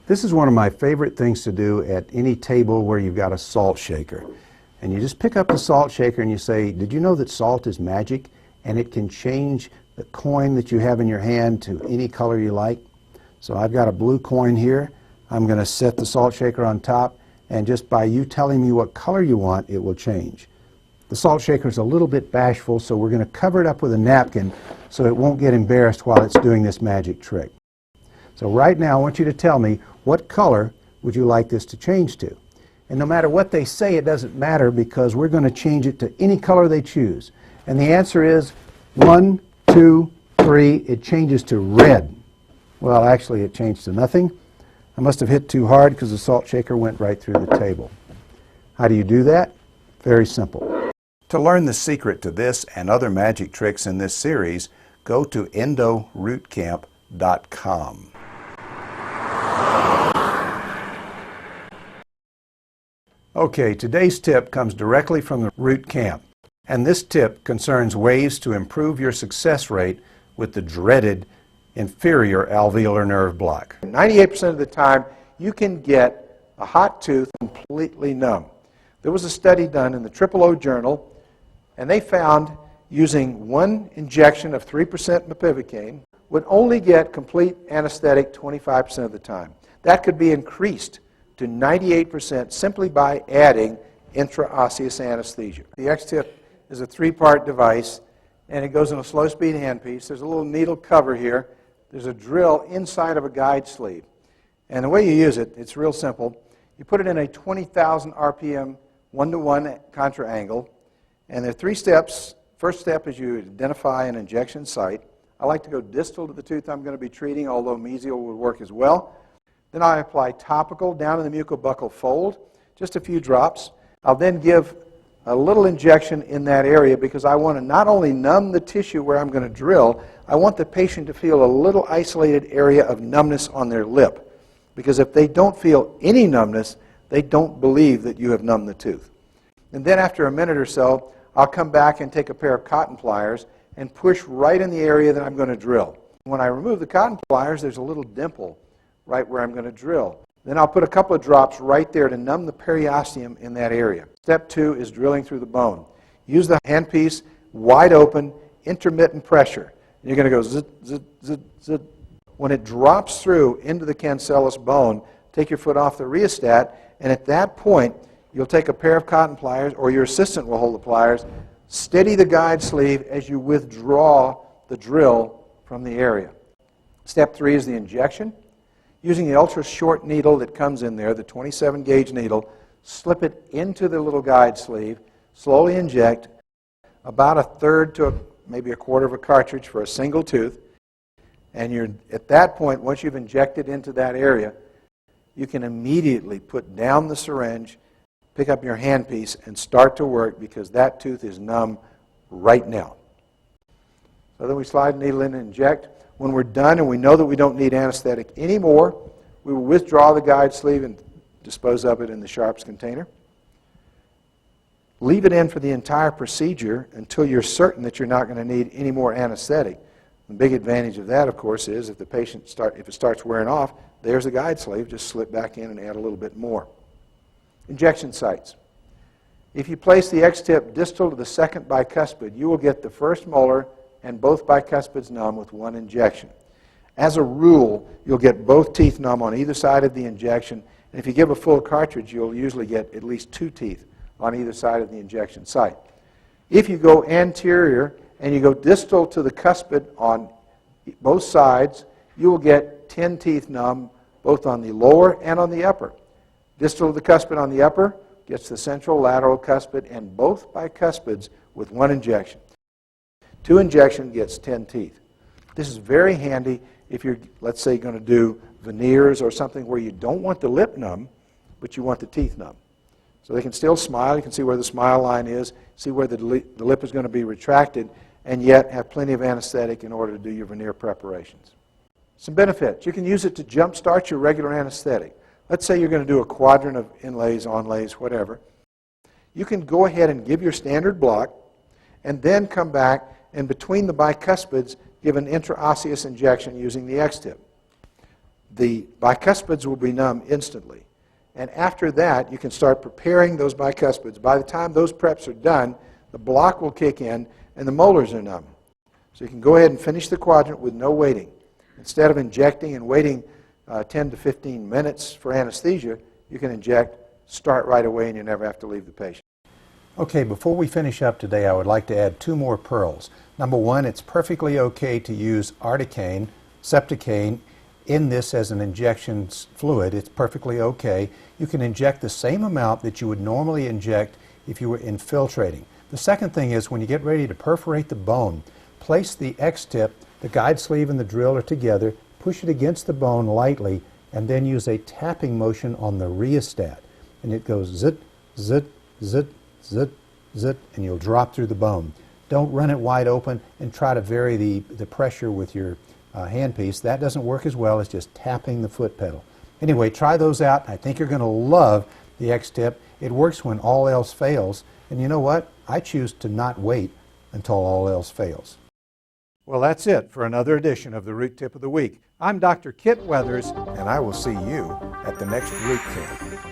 This is one of my favorite things to do at any table where you've got a salt shaker. And you just pick up the salt shaker and you say, did you know that salt is magic and it can change the coin that you have in your hand to any color you like? So I've got a blue coin here. I'm going to set the salt shaker on top, and just by you telling me what color you want, it will change. The salt shaker is a little bit bashful, so we're going to cover it up with a napkin so it won't get embarrassed while it's doing this magic trick. So right now I want you to tell me, what color would you like this to change to? And no matter what they say, it doesn't matter, because we're going to change it to any color they choose. And the answer is 1, 2, 3, it changes to red. Well, actually it changed to nothing. I must have hit too hard because the salt shaker went right through the table. How do you do that? Very simple. To learn the secret to this and other magic tricks in this series, go to EndoRootCamp.com. Okay, today's tip comes directly from the Root Camp, and this tip concerns ways to improve your success rate with the dreaded inferior alveolar nerve block. 98% of the time, you can get a hot tooth completely numb. There was a study done in the OOO Journal, and they found using one injection of 3% mepivacaine would only get complete anesthetic 25% of the time. That could be increased to 98% simply by adding intraosseous anesthesia. The X-Tip is a 3-part device, and it goes in a slow-speed handpiece. There's a little needle cover here. There's a drill inside of a guide sleeve. And the way you use it, it's real simple. You put it in a 20,000 RPM 1-to-1 contra angle, and there are 3 steps. First step is you identify an injection site. I like to go distal to the tooth I'm going to be treating, although mesial would work as well. Then I apply topical down in the mucobuccal fold, just a few drops. I'll then give a little injection in that area because I want to not only numb the tissue where I'm going to drill, I want the patient to feel a little isolated area of numbness on their lip. Because if they don't feel any numbness, they don't believe that you have numbed the tooth. And then after a minute or so, I'll come back and take a pair of cotton pliers and push right in the area that I'm going to drill. When I remove the cotton pliers, there's a little dimple right where I'm going to drill. Then I'll put a couple of drops right there to numb the periosteum in that area. Step 2 is drilling through the bone. Use the handpiece, wide open, intermittent pressure. You're going to go zit, zit, zit, zit. When it drops through into the cancellous bone, take your foot off the rheostat, and at that point, you'll take a pair of cotton pliers, or your assistant will hold the pliers, steady the guide sleeve as you withdraw the drill from the area. Step 3 is the injection. Using the ultra-short needle that comes in there, the 27-gauge needle, slip it into the little guide sleeve, slowly inject about 1/3 to maybe 1/4 of a cartridge for a single tooth, and you're at that point, once you've injected into that area, you can immediately put down the syringe, pick up your handpiece, and start to work because that tooth is numb right now. So then we slide the needle in and inject. When we're done and we know that we don't need anesthetic anymore, we will withdraw the guide sleeve and dispose of it in the sharps container. Leave it in for the entire procedure until you're certain that you're not going to need any more anesthetic. The big advantage of that, of course, is if the patient if it starts wearing off, there's the guide sleeve, just slip back in and add a little bit more. Injection sites. If you place the X-Tip distal to the second bicuspid, you will get the first molar and both bicuspids numb with one injection. As a rule, you'll get both teeth numb on either side of the injection, and if you give a full cartridge, you'll usually get at least 2 teeth on either side of the injection site. If you go anterior and you go distal to the cuspid on both sides, you will get 10 teeth numb both on the lower and on the upper. Distal to the cuspid on the upper gets the central lateral cuspid and both bicuspids with one injection. 2 injections gets 10 teeth. This is very handy if you're, let's say, going to do veneers or something where you don't want the lip numb, but you want the teeth numb. So they can still smile. You can see where the smile line is, see where the lip is going to be retracted, and yet have plenty of anesthetic in order to do your veneer preparations. Some benefits. You can use it to jumpstart your regular anesthetic. Let's say you're going to do a quadrant of inlays, onlays, whatever. You can go ahead and give your standard block and then come back and between the bicuspids give an intraosseous injection using the X-Tip. the bicuspids will be numb instantly. And after that, you can start preparing those bicuspids. By the time those preps are done, the block will kick in and the molars are numb. So you can go ahead and finish the quadrant with no waiting. Instead of injecting and waiting 10 to 15 minutes for anesthesia, you can inject, start right away, and you never have to leave the patient. Okay, before we finish up today, I would like to add two more pearls. Number one, it's perfectly okay to use articaine, Septicaine, in this as an injection fluid. It's perfectly okay. You can inject the same amount that you would normally inject if you were infiltrating. The second thing is when you get ready to perforate the bone, place the X-tip, the guide sleeve and the drill are together, push it against the bone lightly, and then use a tapping motion on the rheostat. And it goes zit, zit, zit, zit, zit, and you'll drop through the bone. Don't run it wide open and try to vary the pressure with your handpiece. That doesn't work as well as just tapping the foot pedal. Anyway, try those out. I think you're going to love the X-tip. It works when all else fails. And you know what? I choose to not wait until all else fails. Well, that's it for another edition of the Root Tip of the Week. I'm Dr. Kit Weathers, and I will see you at the next Root Tip.